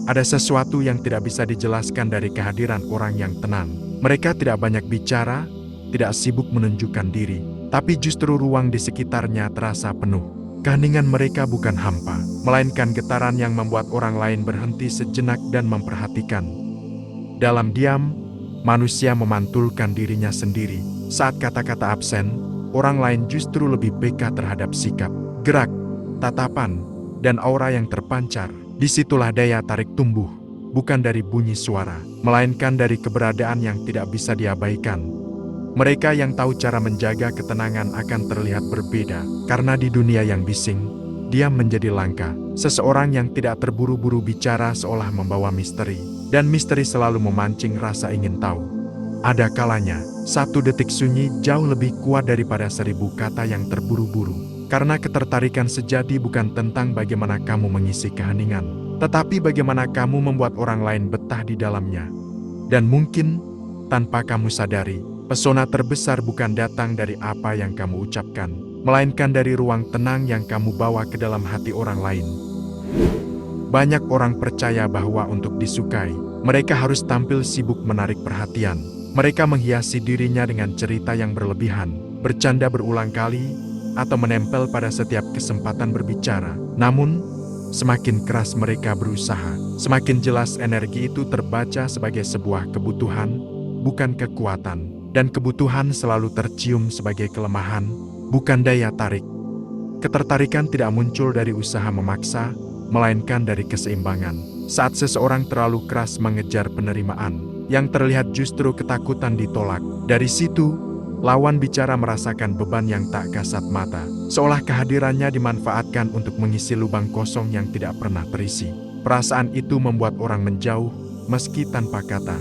Ada sesuatu yang tidak bisa dijelaskan dari kehadiran orang yang tenang. Mereka tidak banyak bicara, tidak sibuk menunjukkan diri, tapi justru ruang di sekitarnya terasa penuh. Keheningan mereka bukan hampa, melainkan getaran yang membuat orang lain berhenti sejenak dan memperhatikan. Dalam diam, manusia memantulkan dirinya sendiri. Saat kata-kata absen, orang lain justru lebih peka terhadap sikap, gerak, tatapan, dan aura yang terpancar. Disitulah daya tarik tumbuh, bukan dari bunyi suara, melainkan dari keberadaan yang tidak bisa diabaikan. Mereka yang tahu cara menjaga ketenangan akan terlihat berbeda, karena di dunia yang bising, diam menjadi langka. Seseorang yang tidak terburu-buru bicara seolah membawa misteri, dan misteri selalu memancing rasa ingin tahu. Ada kalanya, 1 detik sunyi jauh lebih kuat daripada 1000 kata yang terburu-buru. Karena ketertarikan sejati bukan tentang bagaimana kamu mengisi keheningan, tetapi bagaimana kamu membuat orang lain betah di dalamnya. Dan mungkin, tanpa kamu sadari, pesona terbesar bukan datang dari apa yang kamu ucapkan, melainkan dari ruang tenang yang kamu bawa ke dalam hati orang lain. Banyak orang percaya bahwa untuk disukai, mereka harus tampil sibuk menarik perhatian. Mereka menghiasi dirinya dengan cerita yang berlebihan, bercanda berulang kali, atau menempel pada setiap kesempatan berbicara. Namun, semakin keras mereka berusaha, semakin jelas energi itu terbaca sebagai sebuah kebutuhan, bukan kekuatan. Dan kebutuhan selalu tercium sebagai kelemahan, bukan daya tarik. Ketertarikan tidak muncul dari usaha memaksa, melainkan dari keseimbangan. Saat seseorang terlalu keras mengejar penerimaan, yang terlihat justru ketakutan ditolak. Dari situ, lawan bicara merasakan beban yang tak kasat mata, seolah kehadirannya dimanfaatkan untuk mengisi lubang kosong yang tidak pernah terisi. Perasaan itu membuat orang menjauh, meski tanpa kata.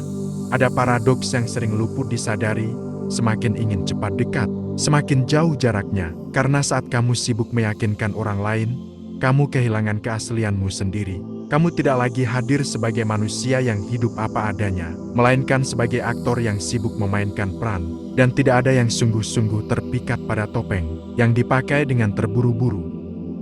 Ada paradoks yang sering luput disadari, semakin ingin cepat dekat, semakin jauh jaraknya. Karena saat kamu sibuk meyakinkan orang lain, kamu kehilangan keaslianmu sendiri. Kamu tidak lagi hadir sebagai manusia yang hidup apa adanya, melainkan sebagai aktor yang sibuk memainkan peran. Dan tidak ada yang sungguh-sungguh terpikat pada topeng, yang dipakai dengan terburu-buru.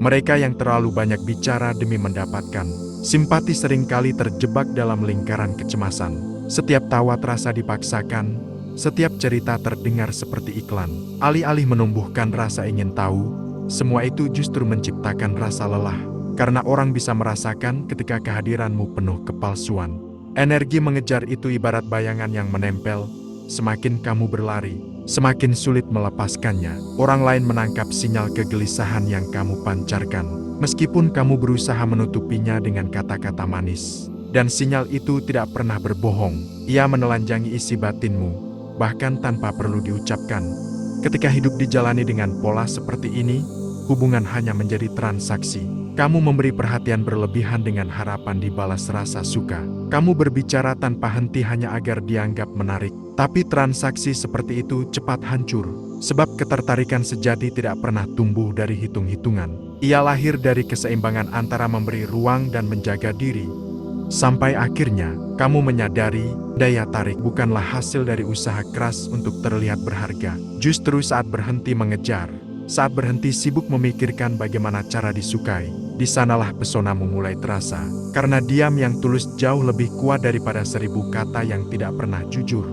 Mereka yang terlalu banyak bicara demi mendapatkan simpati seringkali terjebak dalam lingkaran kecemasan. Setiap tawa terasa dipaksakan, setiap cerita terdengar seperti iklan. Alih-alih menumbuhkan rasa ingin tahu, semua itu justru menciptakan rasa lelah. Karena orang bisa merasakan ketika kehadiranmu penuh kepalsuan. Energi mengejar itu ibarat bayangan yang menempel. Semakin kamu berlari, semakin sulit melepaskannya. Orang lain menangkap sinyal kegelisahan yang kamu pancarkan, meskipun kamu berusaha menutupinya dengan kata-kata manis. Dan sinyal itu tidak pernah berbohong. Ia menelanjangi isi batinmu, bahkan tanpa perlu diucapkan. Ketika hidup dijalani dengan pola seperti ini, hubungan hanya menjadi transaksi. Kamu memberi perhatian berlebihan dengan harapan dibalas rasa suka. Kamu berbicara tanpa henti hanya agar dianggap menarik. Tapi transaksi seperti itu cepat hancur. Sebab ketertarikan sejati tidak pernah tumbuh dari hitung-hitungan. Ia lahir dari keseimbangan antara memberi ruang dan menjaga diri. Sampai akhirnya, kamu menyadari, daya tarik bukanlah hasil dari usaha keras untuk terlihat berharga. Justru saat berhenti mengejar, saat berhenti sibuk memikirkan bagaimana cara disukai, di sanalah pesonamu mulai terasa. Karena diam yang tulus jauh lebih kuat daripada 1000 kata yang tidak pernah jujur.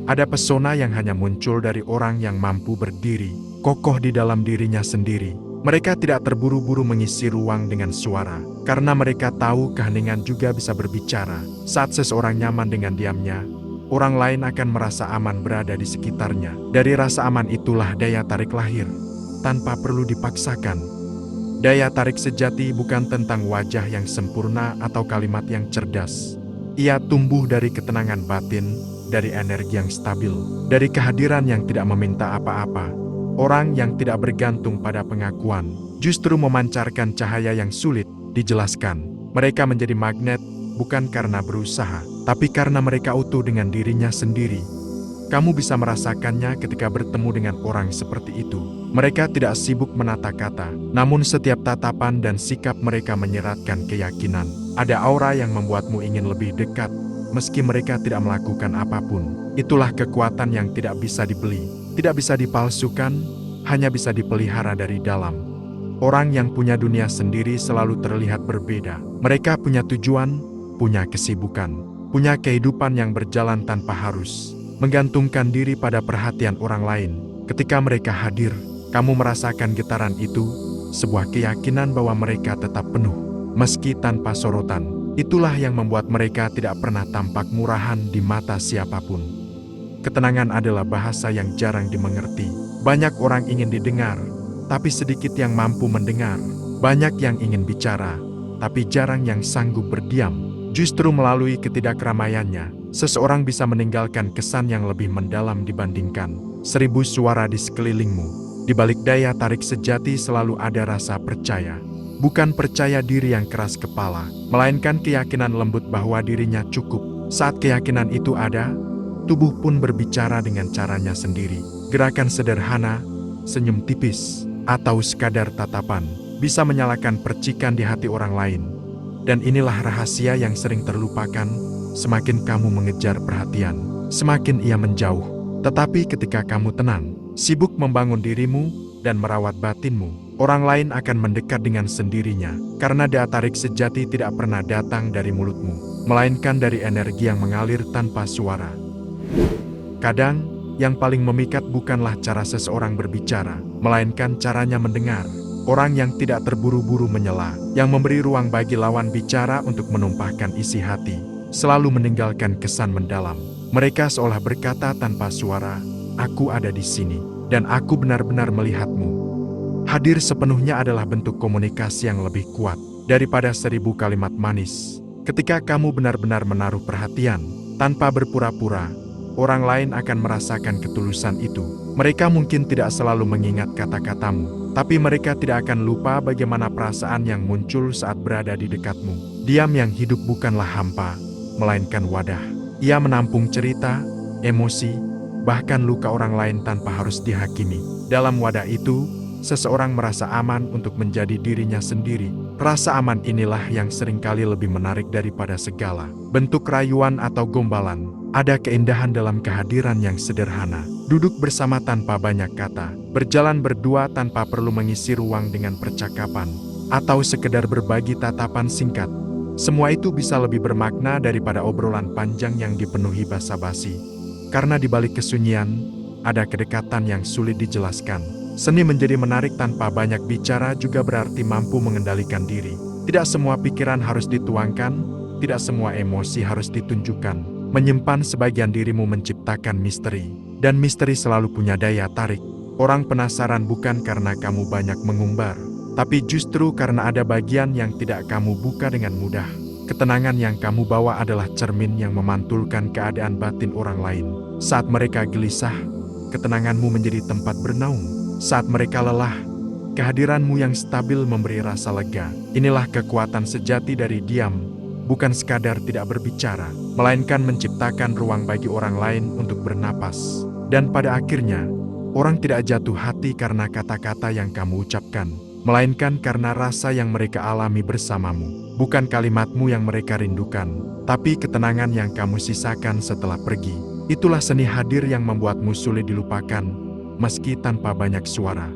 Ada pesona yang hanya muncul dari orang yang mampu berdiri, kokoh di dalam dirinya sendiri. Mereka tidak terburu-buru mengisi ruang dengan suara, karena mereka tahu keheningan juga bisa berbicara. Saat seseorang nyaman dengan diamnya, orang lain akan merasa aman berada di sekitarnya. Dari rasa aman itulah daya tarik lahir, tanpa perlu dipaksakan. Daya tarik sejati bukan tentang wajah yang sempurna atau kalimat yang cerdas. Ia tumbuh dari ketenangan batin, dari energi yang stabil, dari kehadiran yang tidak meminta apa-apa. Orang yang tidak bergantung pada pengakuan, justru memancarkan cahaya yang sulit dijelaskan. Mereka menjadi magnet, bukan karena berusaha, tapi karena mereka utuh dengan dirinya sendiri. Kamu bisa merasakannya ketika bertemu dengan orang seperti itu. Mereka tidak sibuk menata kata, namun setiap tatapan dan sikap mereka menyeratkan keyakinan. Ada aura yang membuatmu ingin lebih dekat, meski mereka tidak melakukan apapun. Itulah kekuatan yang tidak bisa dibeli, tidak bisa dipalsukan, hanya bisa dipelihara dari dalam. Orang yang punya dunia sendiri selalu terlihat berbeda. Mereka punya tujuan, punya kesibukan, punya kehidupan yang berjalan tanpa harus menggantungkan diri pada perhatian orang lain. Ketika mereka hadir, kamu merasakan getaran itu, sebuah keyakinan bahwa mereka tetap penuh, meski tanpa sorotan. Itulah yang membuat mereka tidak pernah tampak murahan di mata siapapun. Ketenangan adalah bahasa yang jarang dimengerti. Banyak orang ingin didengar, tapi sedikit yang mampu mendengar. Banyak yang ingin bicara, tapi jarang yang sanggup berdiam. Justru melalui ketidakramaiannya, seseorang bisa meninggalkan kesan yang lebih mendalam dibandingkan 1000 suara di sekelilingmu. Di balik daya tarik sejati selalu ada rasa percaya. Bukan percaya diri yang keras kepala, melainkan keyakinan lembut bahwa dirinya cukup. Saat keyakinan itu ada, tubuh pun berbicara dengan caranya sendiri. Gerakan sederhana, senyum tipis, atau sekadar tatapan, bisa menyalakan percikan di hati orang lain. Dan inilah rahasia yang sering terlupakan. Semakin kamu mengejar perhatian, semakin ia menjauh. Tetapi ketika kamu tenang, sibuk membangun dirimu dan merawat batinmu, orang lain akan mendekat dengan sendirinya. Karena daya tarik sejati tidak pernah datang dari mulutmu, melainkan dari energi yang mengalir tanpa suara. Kadang, yang paling memikat bukanlah cara seseorang berbicara, melainkan caranya mendengar. Orang yang tidak terburu-buru menyela, yang memberi ruang bagi lawan bicara untuk menumpahkan isi hati, selalu meninggalkan kesan mendalam. Mereka seolah berkata tanpa suara, "Aku ada di sini, dan aku benar-benar melihatmu." Hadir sepenuhnya adalah bentuk komunikasi yang lebih kuat daripada 1000 kalimat manis. Ketika kamu benar-benar menaruh perhatian, tanpa berpura-pura, orang lain akan merasakan ketulusan itu. Mereka mungkin tidak selalu mengingat kata-katamu, tapi mereka tidak akan lupa bagaimana perasaan yang muncul saat berada di dekatmu. Diam yang hidup bukanlah hampa, melainkan wadah. Ia menampung cerita, emosi, bahkan luka orang lain tanpa harus dihakimi. Dalam wadah itu, seseorang merasa aman untuk menjadi dirinya sendiri. Rasa aman inilah yang seringkali lebih menarik daripada segala bentuk rayuan atau gombalan. Ada keindahan dalam kehadiran yang sederhana. Duduk bersama tanpa banyak kata, berjalan berdua tanpa perlu mengisi ruang dengan percakapan, atau sekedar berbagi tatapan singkat. Semua itu bisa lebih bermakna daripada obrolan panjang yang dipenuhi basa-basi. Karena di balik kesunyian, ada kedekatan yang sulit dijelaskan. Seni menjadi menarik tanpa banyak bicara juga berarti mampu mengendalikan diri. Tidak semua pikiran harus dituangkan, tidak semua emosi harus ditunjukkan. Menyimpan sebagian dirimu menciptakan misteri, dan misteri selalu punya daya tarik. Orang penasaran bukan karena kamu banyak mengumbar, tapi justru karena ada bagian yang tidak kamu buka dengan mudah. Ketenangan yang kamu bawa adalah cermin yang memantulkan keadaan batin orang lain. Saat mereka gelisah, ketenanganmu menjadi tempat bernaung. Saat mereka lelah, kehadiranmu yang stabil memberi rasa lega. Inilah kekuatan sejati dari diam, bukan sekadar tidak berbicara, melainkan menciptakan ruang bagi orang lain untuk bernapas. Dan pada akhirnya, orang tidak jatuh hati karena kata-kata yang kamu ucapkan, melainkan karena rasa yang mereka alami bersamamu. Bukan kalimatmu yang mereka rindukan, tapi ketenangan yang kamu sisakan setelah pergi. Itulah seni hadir yang membuatmu sulit dilupakan, meski tanpa banyak suara.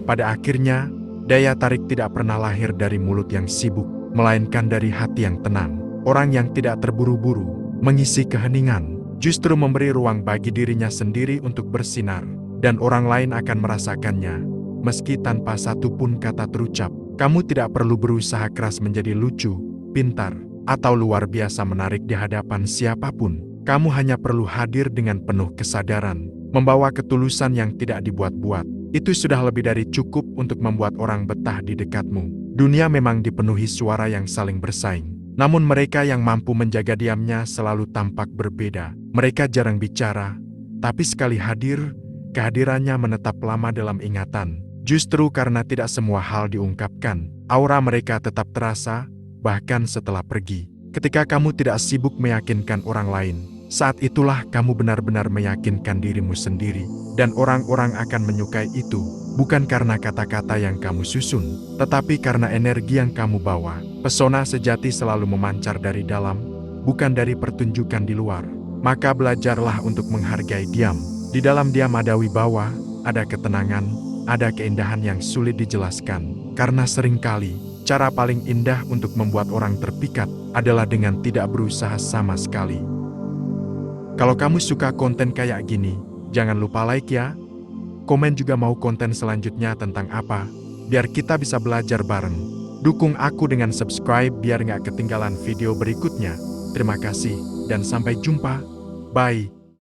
Pada akhirnya, daya tarik tidak pernah lahir dari mulut yang sibuk, melainkan dari hati yang tenang. Orang yang tidak terburu-buru mengisi keheningan, justru memberi ruang bagi dirinya sendiri untuk bersinar, dan orang lain akan merasakannya, meski tanpa satu pun kata terucap. Kamu tidak perlu berusaha keras menjadi lucu, pintar, atau luar biasa menarik di hadapan siapapun. Kamu hanya perlu hadir dengan penuh kesadaran, membawa ketulusan yang tidak dibuat-buat. Itu sudah lebih dari cukup untuk membuat orang betah di dekatmu. Dunia memang dipenuhi suara yang saling bersaing, namun mereka yang mampu menjaga diamnya selalu tampak berbeda. Mereka jarang bicara, tapi sekali hadir, kehadirannya menetap lama dalam ingatan. Justru karena tidak semua hal diungkapkan, aura mereka tetap terasa, bahkan setelah pergi. Ketika kamu tidak sibuk meyakinkan orang lain, saat itulah kamu benar-benar meyakinkan dirimu sendiri. Dan orang-orang akan menyukai itu, bukan karena kata-kata yang kamu susun, tetapi karena energi yang kamu bawa. Pesona sejati selalu memancar dari dalam, bukan dari pertunjukan di luar. Maka belajarlah untuk menghargai diam. Di dalam diam ada wibawa, ada ketenangan, ada keindahan yang sulit dijelaskan, karena seringkali cara paling indah untuk membuat orang terpikat adalah dengan tidak berusaha sama sekali. Kalau kamu suka konten kayak gini, jangan lupa like ya. Komen juga mau konten selanjutnya tentang apa, biar kita bisa belajar bareng. Dukung aku dengan subscribe biar nggak ketinggalan video berikutnya. Terima kasih, dan sampai jumpa. Bye.